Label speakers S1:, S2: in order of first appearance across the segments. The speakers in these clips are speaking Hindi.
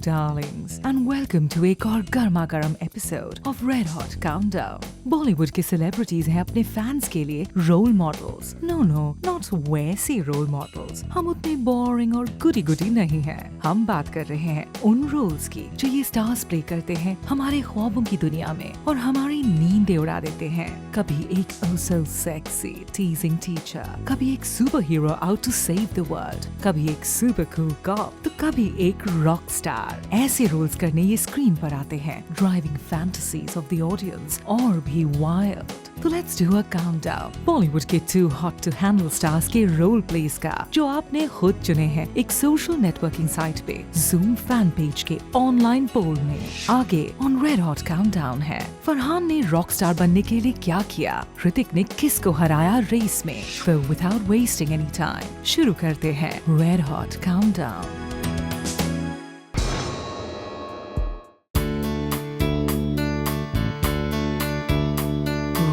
S1: darlings, and welcome to एक और गर्मा गर्म episode of Red Hot Countdown. Bollywood के सेलिब्रिटीज हैं अपने फैंस के लिए रोल मॉडल्स. नो नॉट वैसे रोल मॉडल्स. हम उतने बोरिंग और गुडी गुडी नहीं हैं. हम बात कर रहे हैं उन रोल्स की जो ये स्टार्स प्ले करते हैं हमारे ख्वाबों की दुनिया में और हमारी नींदें उड़ा देते हैं. कभी एक oh so sexy teasing teacher, कभी एक superhero out to save the world, कभी एक सुपर कूल कॉप, तो कभी एक रॉक स्टार. ऐसे रोल्स करने ये स्क्रीन पर आते हैं, driving fantasies of the audience और भी वाइल्ड. तो let's do a countdown Bollywood के too hot to handle stars के रोल प्लेस का जो आपने खुद चुने हैं एक सोशल नेटवर्किंग साइट पे Zoom फैन पेज के ऑनलाइन पोल में. आगे ऑन रेड हॉट काउंटडाउन है फरहान ने रॉक स्टार बनने के लिए क्या किया, ऋतिक ने किसको हराया रेस में. तो विदाउट वेस्टिंग एनी टाइम शुरू करते हैं red hot countdown.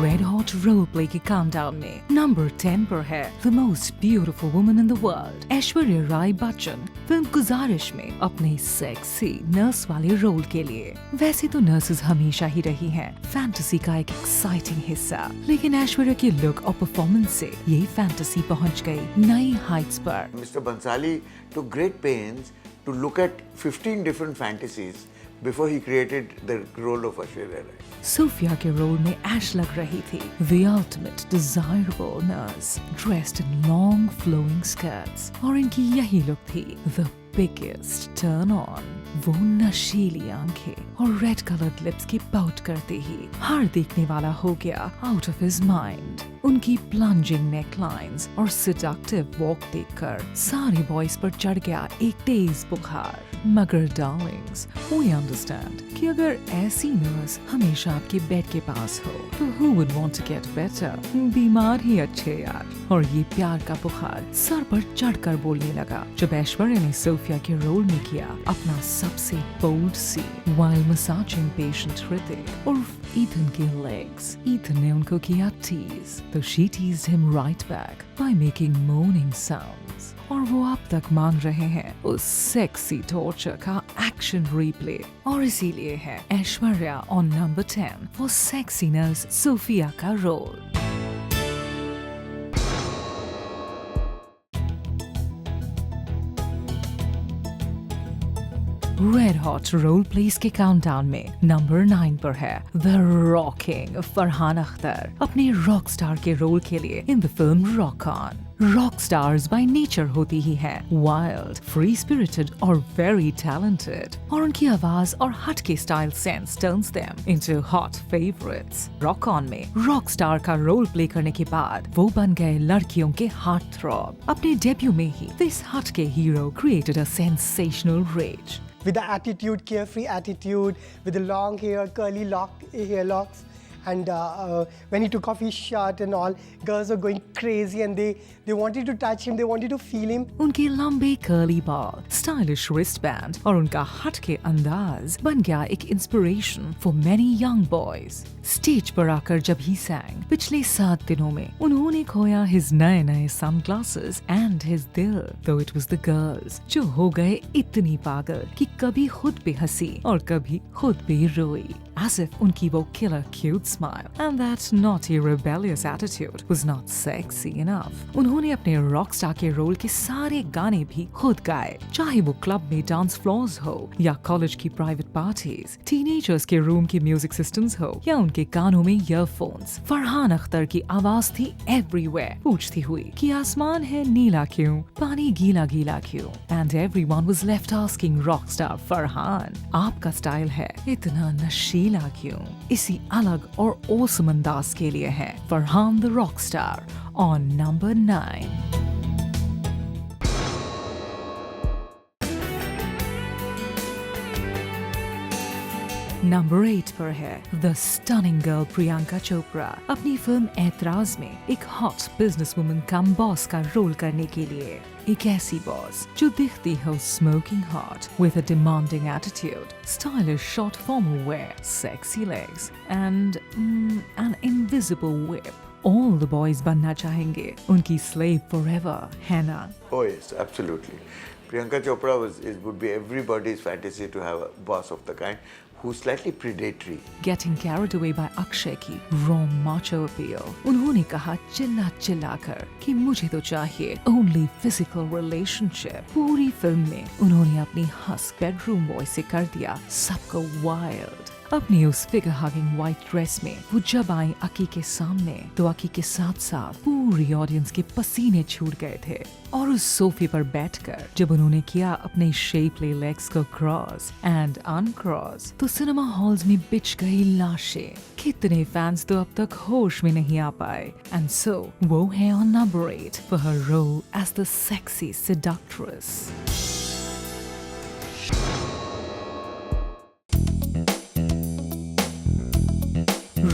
S1: Red hot role play के काउंटडाउन में नंबर 10 पर है the most beautiful woman in the world Aishwarya Rai Bachchan film Guzaarish में अपने सेक्सी नर्स वाले रोल के लिए. वैसे तो नर्सेज हमेशा ही रही हैं फैंटेसी का एक एक्साइटिंग हिस्सा, लेकिन ऐश्वर्या की लुक और परफॉर्मेंस से ये फैंटेसी पहुंच गई नई हाइट्स पर.
S2: Mr. Bansali took great pains to look at 15 different fantasies before he created the role of Aishwarya Rai.
S1: Sophia के रोल में ऐश लग रही थी the ultimate desirable nurse dressed in long flowing skirts और इनकी यही लुक थी the biggest turn on. वो नशीली आंखें और रेड कलर्ड लिप्स की पाउट करते ही हर देखने वाला हो गया आउट ऑफ हिज माइंड. उनकी प्लंजिंग नेकलाइंस और सिडक्टिव वॉक देखकर सारे बॉयज पर चढ़ गया एक तेज बुखार. मगर डार्लिंग्स वी अंडरस्टैंड कि अगर ऐसी नर्स हमेशा आपके बेड के पास हो तो who would want to get better? बीमार ही अच्छे यार. और ये प्यार का बुखार सर पर चढ़कर बोलने लगा जब ऐश्वर्या ने सोफिया के रोल में किया अपना सबसे bold scene while massaging patient Hrithik और ईथन के legs. ईथन ने उनको किया tease तो she teased him right back by making moaning sounds. और वो अब तक मांग रहे हैं उस सेक्सी टॉर्चर का एक्शन रीप्ले. और इसीलिए है Aishwarya on number 10 for sexy nurse Sophia का रोल. रेड हॉट रोल प्लेस के काउंटडाउन में नंबर 9 पर है द रॉकिंग फरहान अख्तर अपने रॉक स्टार के रोल के लिए इन the film rock on. Rock stars by nature होती ही हैं वाइल्ड, फ्री स्पिरिटेड और वेरी टैलेंटेड और उनकी आवाज और हट के style sense turns them into hot favourites. Rock on में रॉक स्टार का रोल प्ले करने के बाद वो बन गए लड़कियों के हार्ट थ्रॉब. अपने डेब्यू में ही दिस हट के hero created a sensational rage.
S3: With the attitude, carefree attitude, with the long hair, curly hair locks. And when he took off his shirt and all, girls were going crazy and they wanted to touch him, they wanted to feel him.
S1: उनके लंबे कर्ली बाल, स्टाइलिश रिस्टबैंड और उनका हटके अंदाज बन गया एक inspiration for many young boys. Stage पर आकर जब ही sang पिछले 7 दिनों में उन्होंने खोया हिज नए सनग्लासेस एंड हिज दिल. तो इट वाज द गर्ल्स जो हो गए इतनी पागल कि कभी खुद पे हंसी और कभी खुद पे रोई. As if उनकी वो killer cute smile and that naughty rebellious attitude was not sexy enough. उन्होंने अपने रॉक स्टार के रोल के सारे गाने भी खुद गाए, चाहे वो क्लब में डांस फ्लोर्स हो या कॉलेज की प्राइवेट पार्टीज, टीनेजर्स के रूम की म्यूजिक सिस्टम्स हो या उनके कानों में ईयरफोन्स. फरहान अख्तर की आवाज थी एवरीवेयर, पूछती हुई कि आसमान है नीला क्यों, पानी गीला गीला क्यों. And everyone was left asking rock star Farhan, आपका स्टाइल है इतना नशीला क्यों. इसी अलग और awesome अंदाज के लिए है Farhan the rock star on number 9. Number 8 पर है the stunning girl Priyanka Chopra अपनी फिल्म ऐतराज में एक हॉट बिजनेस वुमन कम बॉस का रोल करने के लिए. एक ऐसी बॉस जो दिखती हो smoking hot with a demanding attitude, stylish short formal wear, sexy legs and an invisible whip. All the boys बनना चाहेंगे उनकी slave forever, है ना?
S2: Oh yes, absolutely. Priyanka Chopra would be everybody's fantasy to have a boss of the kind who's slightly predatory.
S1: Getting carried away by Akshay की raw macho appeal. उन्होंने कहा चिल्ला चिल्ला कर कि मुझे तो चाहिए only physical relationship. पूरी फिल्म में उन्होंने अपनी हंस bedroom boy से कर दिया सबको wild. अपनी उस फिगर हगिंग व्हाइट ड्रेस में वो जब आई अकी के सामने तो अकी के साथ साथ पूरी ऑडियंस के पसीने छूट गए थे। और उस सोफे पर बैठकर जब उन्होंने किया अपने शेपली लेग्स को क्रॉस एंड अनक्रॉस तो सिनेमा हॉल्स में बिछ गई लाशें। कितने फैंस तो अब तक होश में नहीं आ पाए। एंड सो वो है on number 8 for her role as the sexy seductress.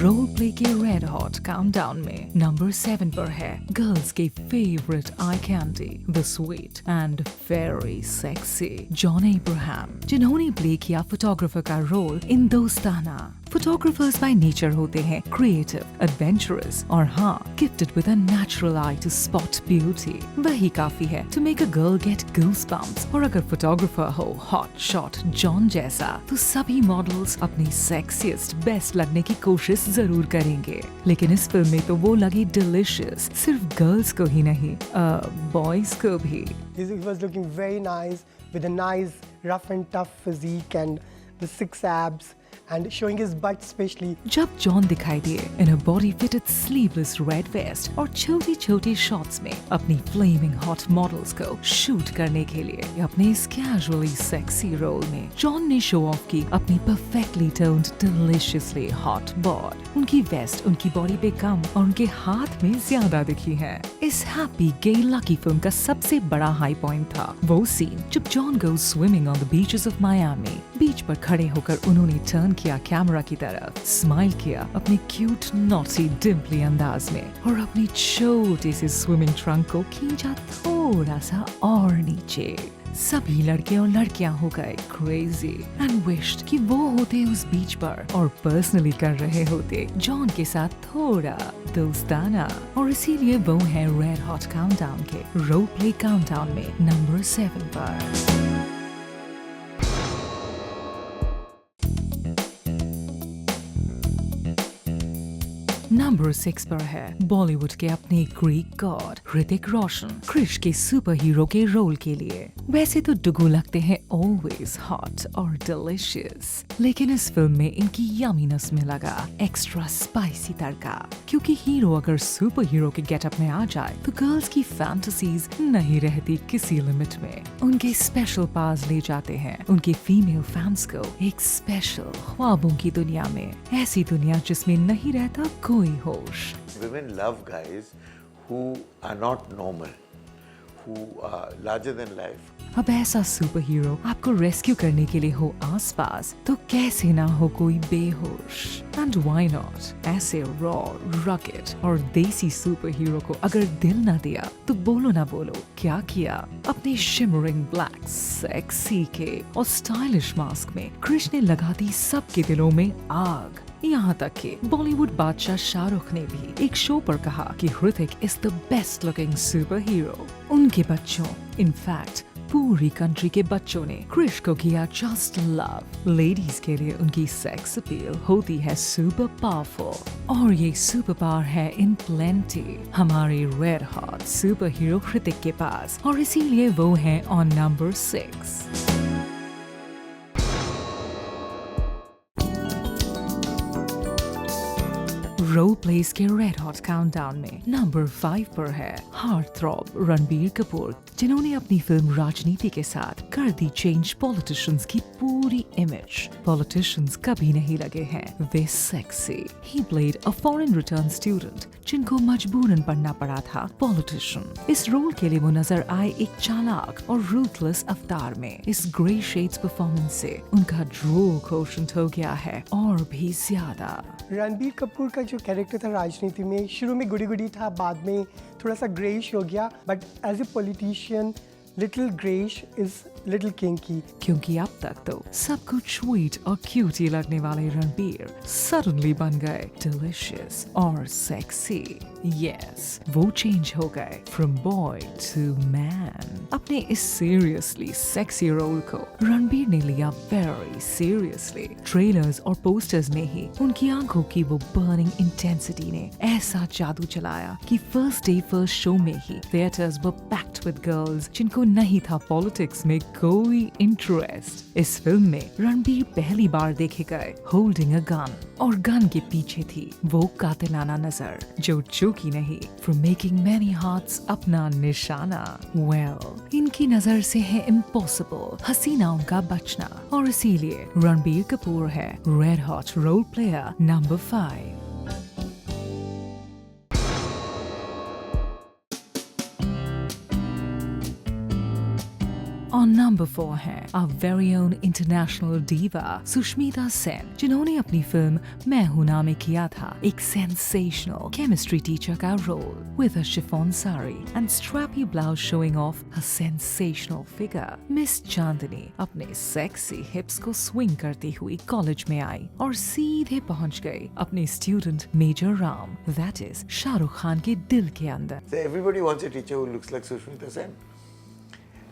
S1: Role play के रेड हॉट काउंटडाउन में नंबर 7 पर है गर्ल्स के favourite eye candy the sweet and very sexy John Abraham, जिन्होंने प्ले किया फोटोग्राफर का role in Dostana. Photographers by nature होते हैं क्रिएटिव, एडवेंचरस और हाँ gifted with a natural eye to spot beauty. वही काफी है to make a girl get goosebumps. और अगर फोटोग्राफर हो हॉट शॉट जॉन जैसा तो सभी मॉडल्स अपनी सेक्सीएस्ट बेस्ट लगने की कोशिश जरूर करेंगे। लेकिन इस फिल्म में तो वो लगी डिलिशियस सिर्फ गर्ल्स को ही नहीं बॉयज को भी।
S3: He was looking very nice with a nice rough and tough physique and the 6 abs and showing his butt especially.
S1: जब जॉन दिखाई दिए in a body fitted sleeveless red vest और छोटी छोटी शॉट्स में अपनी फ्लेमिंग हॉट मॉडल्स को शूट करने के लिए अपने इस कैजुअली सेक्सी रोल में जॉन ने शो ऑफ की अपनी perfectly toned deliciously hot bod. उनकी वेस्ट उनकी बॉडी पे कम और उनके हाथ में ज्यादा दिखी है। इस हैप्पी गे लकी फिल्म का सबसे बड़ा हाई पॉइंट था वो सीन जब John goes swimming on the beaches of Miami. Beach पर खड़े होकर उन्होंने टर्न किया कैमरा की तरफ, स्माइल किया अपने क्यूट नॉटी डिम्पली अंदाज में और अपनी छोटे से स्विमिंग ट्रंक को खींचा थोड़ा सा और नीचे। सभी लड़के और लड़कियां हो गए क्रेजी एंड विश्ड कि वो होते उस बीच पर और पर्सनली कर रहे होते जॉन के साथ थोड़ा दोस्ताना। और इसीलिए वो है रेड हॉट काउंटडाउन के रोल प्ले काउंटडाउन में नंबर 7 पर। नंबर 6 पर है बॉलीवुड के अपने ग्रीक गॉड ऋतिक रोशन क्रिश के सुपर हीरो के रोल के लिए। वैसे तो डुगू लगते हैं ऑलवेज हॉट और डिलिशियस, लेकिन इस फिल्म में इनकी यमीनेस में लगा एक्स्ट्रा स्पाइसी तड़का। क्योंकि हीरो अगर सुपर हीरो के गेटअप में आ जाए तो गर्ल्स की फैंटेसीज नहीं रहती किसी लिमिट में। उनके स्पेशल पास ले जाते हैं उनके फीमेल फैंस को एक स्पेशल ख्वाबों की दुनिया में, ऐसी दुनिया जिसमें नहीं रहता कोई होश।
S2: Women love guys who are not normal, who are larger than life.
S1: अब ऐसा सुपर हीरो आपको रेस्क्यू करने के लिए हो आसपास तो कैसे ना हो कोई बेहोश। एंड व्हाई नॉट ऐसे रॉ रॉकेट और देसी सुपर हीरो को अगर दिल ना दिया तो बोलो ना बोलो क्या किया। अपने शिमरिंग ब्लैक सेक्सी के और स्टाइलिश मास्क में क्रिश ने लगा दी सबके दिलों में आग। यहाँ तक कि बॉलीवुड बादशाह शाहरुख ने भी एक शो पर कहा कि Hrithik is the best looking super hero. उनके बच्चों इनफैक्ट पूरी कंट्री के बच्चों ने क्रिश को किया जस्ट लव। लेडीज के लिए उनकी सेक्स अपील होती है सुपर पावरफुल और ये सुपर पावर है इन प्लेंटी हमारे red hot super hero Hrithik के पास और इसीलिए वो है ऑन नंबर 6। रोल प्लेस के रेड हॉट काउंटडाउन में नंबर 5 पर है हार्ट थ्रॉब रणबीर कपूर, जिन्होंने अपनी फिल्म राजनीति के साथ कर दी चेंज पॉलिटिशियंस की पूरी इमेज। पॉलिटिशियंस कभी नहीं लगे हैं वे sexy. He played a foreign return student जिनको मजबूरन पढ़ना पड़ा था पॉलिटिशियन। इस रोल के लिए वो नजर आए एक चालाक और रूथलेस अवतार में। इस ग्रे शेड्स परफॉर्मेंस से उनका ड्रो कोशेंट हो गया है और भी ज्यादा।
S3: रणबीर कपूर का जो कैरेक्टर था राजनीति में शुरू में गुडी गुडी था, बाद में थोड़ा सा ग्रेइश हो गया, but as a politician little greyish is little kinky.
S1: क्योंकि अब तक तो सबको स्वीट और क्यूट ही लगने वाले रणबीर सडनली बन गए डिलिशियस और सेक्सी। यस, वो चेंज हो गए फ्रॉम बॉय टू मैन। अपने इस सीरियसली सेक्सी रोल को रणबीर ने लिया वेरी सीरियसली। ट्रेलर्स और पोस्टर्स में ही उनकी आंखों की वो बर्निंग इंटेंसिटी ने ऐसा जादू चलाया कि फर्स्ट डे फर्स्ट शो में ही theatres were packed with girls जिनको नहीं था पॉलिटिक्स में कोई इंटरेस्ट। इस फिल्म में रणबीर पहली बार देखे गए होल्डिंग अ गन, और गन के पीछे थी वो कातिलाना नजर जो चूकी नहीं फ्रॉम मेकिंग मैनी हार्ट्स अपना निशाना। वेल, इनकी नजर से है इम्पॉसिबल हसीना उनका बचना, और इसीलिए रणबीर कपूर है red hot role player number 5। और नंबर 4 है our very own international diva Sushmita Sen, जिन्होंने अपनी फिल्म मैं हूं ना में किया था एक सेंसेशनल केमिस्ट्री टीचर का role with a chiffon sari and strappy blouse showing off her sensational figure। Miss Chandni अपने सेक्सी हिप्स को स्विंग करती हुई कॉलेज में आई और सीधे पहुंच गई अपने student major Ram, that is Shahrukh Khan के दिल के अंदर।
S2: So everybody wants a teacher who looks like Sushmita Sen.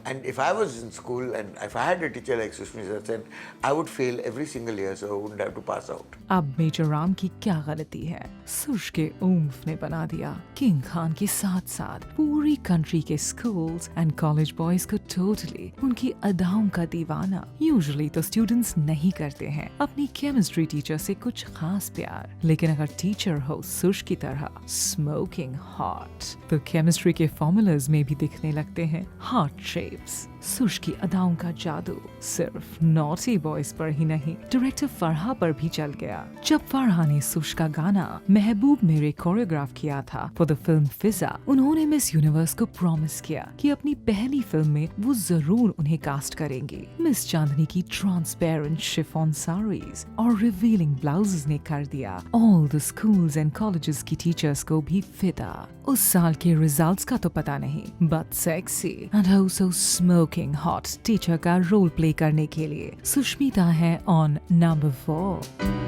S2: And if I was in school and if I had a teacher like Sushmita Sen, I would fail every single year, so I wouldn't have to pass out.
S1: अब मेजर राम की क्या गलती है? सुश के ऊम्फ ने बना दिया किंग खान के साथ साथ पूरी कंट्री के स्कूल्स एंड कॉलेज बॉयज को टोटली उनकी अदाओं का दीवाना। यूजुअली तो स्टूडेंट्स नहीं करते हैं अपनी केमिस्ट्री टीचर से कुछ खास प्यार, लेकिन अगर टीचर हो सुश की तरह स्मोकिंग हॉट तो केमिस्ट्री के फॉर्मूलाज में भी दिखने लगते हैं हार्ट शेप्स। सुश की अदाओं का जादू सिर्फ नॉटी बॉयज पर ही नहीं, डायरेक्टर फरहा पर भी चल गया। जब फरहा ने सुश का गाना महबूब मेरे कोरियोग्राफ किया था फॉर द फिल्म फिजा, उन्होंने मिस यूनिवर्स को प्रॉमिस किया कि अपनी पहली फिल्म में वो जरूर उन्हें कास्ट करेंगे। मिस चांदनी की ट्रांसपेरेंट शिफॉन साड़ीज और रिवीलिंग ब्लाउजेस ने कर दिया all the schools and colleges की टीचर्स को भी फिदा। उस साल के रिजल्ट्स का तो पता नहीं, but sexy and also smoking hot teacher का रोल प्ले करने के लिए सुष्मिता है ऑन नंबर 4।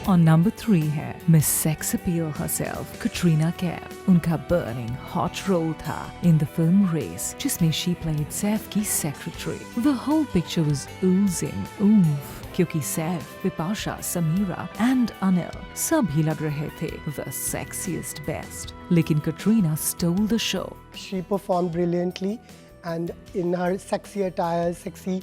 S1: और नंबर 3 है miss sex appeal herself Katrina Kaif. उनका बर्निंग हॉट रोल था इन द फिल्म रेस, जिसमें शी प्लेड सैफ की secretary. The whole picture was oohing oomph, क्योंकि सैफ, विपाशा, समीरा एंड अनिल सब ही लग रहे थे द सेक्सीएस्ट बेस्ट, लेकिन Katrina stole the show.
S3: She performed brilliantly, and in her sexy attire, sexy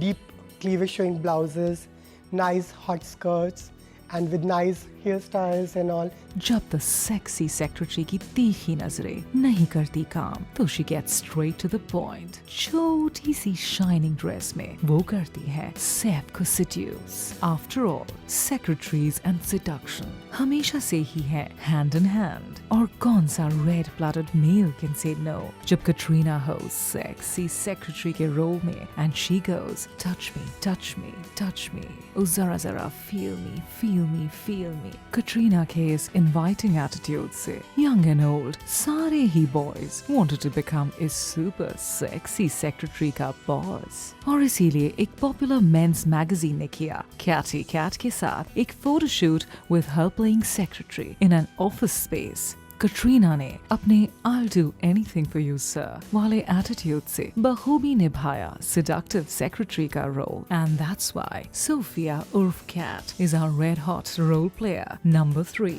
S3: deep cleavage showing blouses, nice hot skirts, and with nice hairstyles and all.
S1: जब द सेक्सी सेक्रेटरी की तीखी नजरें नहीं करती काम तो she get straight to the point. छोटी सी शाइनिंग ड्रेस में वो करती है सैफ को seduce. After all secretaries and seduction हमेशा से ही है हैंड इन हैंड, और कौन सा red blooded male can say no जब कैटरीना हो सेक्सी सेक्रेटरी के रोल में and she goes touch me touch me touch me, ओ जरा जरा feel me feel me feel me. Katrina के इस inviting attitude से young and old सारे ही boys wanted to become a super sexy secretary का boss, और इसीलिए एक popular men's magazine ने किया Catty Cat के साथ एक photoshoot with her playing secretary in an office space। Katrina ने अपने I'll do anything for you sir वाले एटीट्यूड से बखूबी निभाया seductive secretary का role, and that's why Sophia उर्फ Cat is our red hot role player number 3।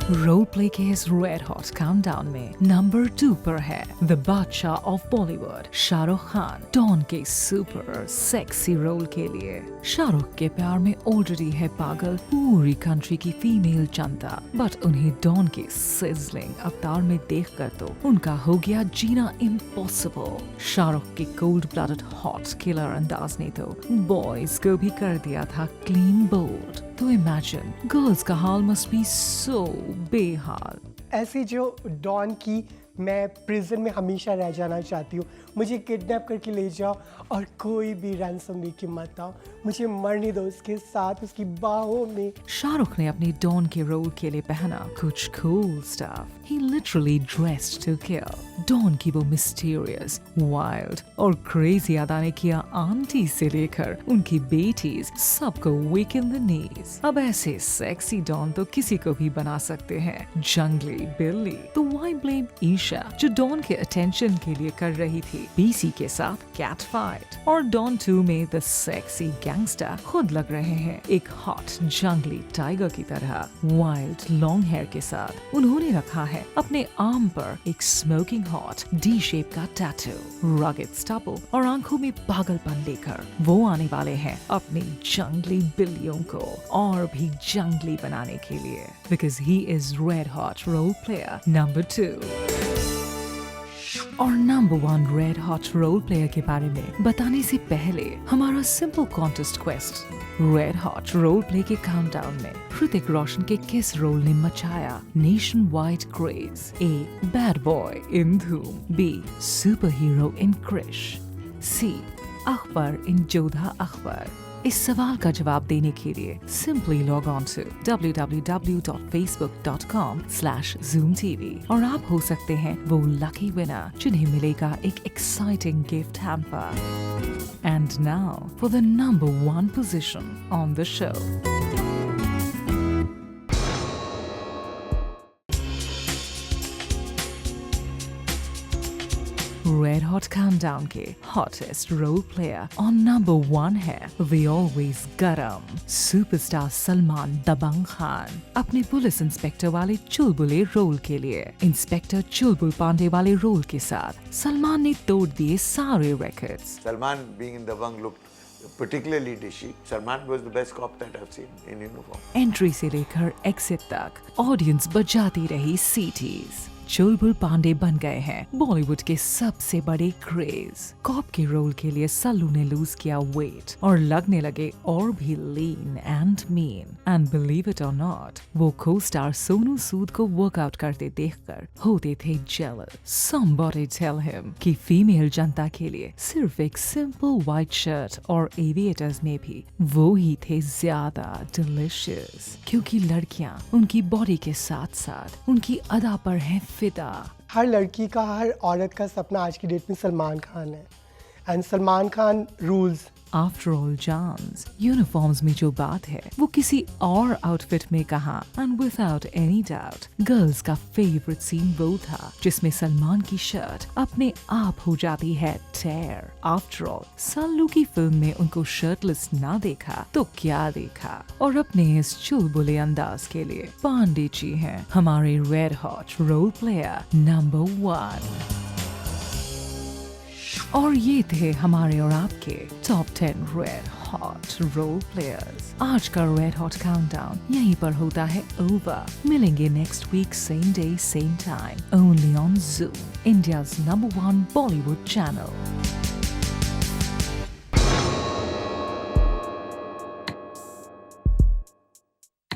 S1: Role play के इस रेड हॉट काउंटडाउन में नंबर 2 पर है द बादशाह ऑफ बॉलीवुड शाहरुख खान, डॉन के सुपर सेक्सी रोल के लिए। शाहरुख के प्यार में ऑलरेडी है पागल पूरी कंट्री की फीमेल जनता, बट उन्हें डॉन के सिजलिंग अवतार में देखकर तो उनका हो गया जीना इम्पॉसिबल। शाहरुख के कोल्ड ब्लडेड हॉट किलर अंदाज ने तो बॉयज को भी कर दिया था क्लीन बोल्ड। तो इमेजिन गर्ल्स का हाल मस्ट बी सो बेहाल।
S3: ऐसी जो डॉन की मैं प्रिजन में हमेशा रह जाना चाहती हूँ, मुझे किडनैप करके ले जाओ और कोई भी रैंसम दे के मत आओ, मुझे मरने दो उसके साथ, उसकी बाहों में।
S1: शाहरुख ने अपने डॉन के रोल के लिए पहना कुछ cool stuff. He literally dressed to kill. Don की वो मिस्टीरियस, वाइल्ड और क्रेजी अदा ने किया आंटी से लेकर उनकी बेटीज सबको वीक इन द नीज। अब ऐसे सेक्सी डॉन तो किसी को भी बना सकते हैं, जंगली बिल्ली। तो why blame ईशा जो डॉन के अटेंशन के लिए कर रही थी बीसी के साथ कैट फाइट। और डॉन 2 में द सेक्सी गैंगस्टर खुद लग रहे हैं एक हॉट जंगली टाइगर की तरह, वाइल्ड लॉन्ग हेयर के साथ। उन्होंने रखा है अपने आर्म पर एक स्मोकिंग हॉट डी शेप का टैटू, रगेड स्टबल और आंखों में पागलपन लेकर वो आने वाले हैं अपनी जंगली बिल्लियों को और भी जंगली बनाने के लिए, because he is red hot role player number 2। और नंबर 1 रेड हॉट रोल प्लेयर के बारे में बताने से पहले हमारा simple contest quest. Red hot role play के काउंटडाउन में ऋतिक रोशन के किस रोल ने मचाया nation wide craze? A bad boy in Dhoom, B super hero in Krrish, C Akbar in Jodha Akbar. इस सवाल का जवाब देने के लिए simply log on to www.facebook.com/zoomtv और आप हो सकते हैं वो लकी विनर जिन्हें मिलेगा एक exciting gift hamper. And now for the number 1 position on the show. Red hot countdown के hottest role player on number 1 है द ऑलवेज गरम सुपरस्टार सलमान दबंग खान। अपने पुलिस इंस्पेक्टर वाले चुलबुले रोल के लिए इंस्पेक्टर चुलबुल पांडे वाले रोल के साथ सलमान ने तोड़ दिए सारे records.
S2: Salman being in Dabangg looked particularly dishy. Salman was the best cop that I've seen in uniform.
S1: Entry से लेकर एग्जिट तक ऑडियंस बजाती रही सीटीज। चुलबुल पांडे बन गए हैं बॉलीवुड के सबसे बड़े क्रेज। कॉप के रोल के लिए सल्लू ने लूज किया वेट और लगने लगे और भी lean and mean. And believe it और नॉट, वो को स्टार सोनू सूद को वर्कआउट करते देखकर होते थे जेलस। Somebody tell him कि फीमेल जनता के लिए सिर्फ एक सिंपल व्हाइट शर्ट और एविएटर्स में भी वो ही थे ज्यादा डिलिशियस, क्योंकि लड़कियां उनकी बॉडी के साथ साथ उनकी अदा पर हैं फिदा।
S3: हर लड़की का, हर औरत का सपना आज की डेट में सलमान खान है, and Salman Khan rules.
S1: After all जान्स, यूनिफॉर्म्स में जो बात है वो किसी और आउटफिट में कहा। And without any doubt girls का फेवरेट सीन वो था जिसमें सलमान की शर्ट अपने आप हो जाती है टेयर। आफ्टर ऑल सल्लू की फिल्म में उनको शर्टलेस ना देखा तो क्या देखा। और अपने इस चुलबुले अंदाज के लिए पांडे जी हैं हमारे red hot role player number 1। और ये थे हमारे और आपके top 10 red hot role players. आज का रेड हॉट काउंटडाउन यहीं पर होता है ओवर। मिलेंगे next week same day same time only on Zoom, India's number 1 Bollywood channel.